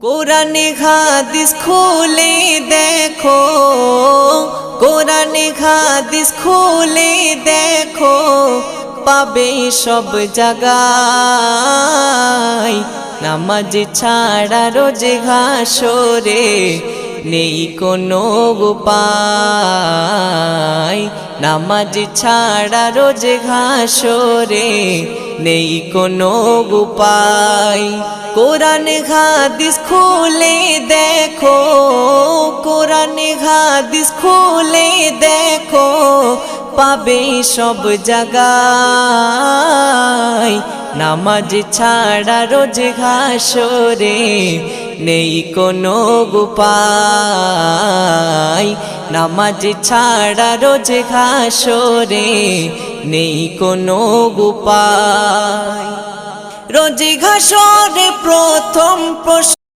কোরআনে হাদিস খুলে দেখো, কোরআনে হাদিস খুলে দেখো, পাবে সব জায়গায়। নামাজ ছাড়া রোজে হাসরে নেই কোনো উপায়। নামাজ ছাড়া রোজে হাসরে নেই কোনো উপায়। কোরআন হাদিস খুলে দেখো, কোরআন হাদিস খুলে দেখো, পাবে সব জায়গায়। নামাজ ছাড়া রোজ হাসরে নেই কোনো উপায়। নামাজ ছাড়া রোজ হাসরে নেই কোনো উপায়। রোজ হাসরে প্রথম প্রশ্ন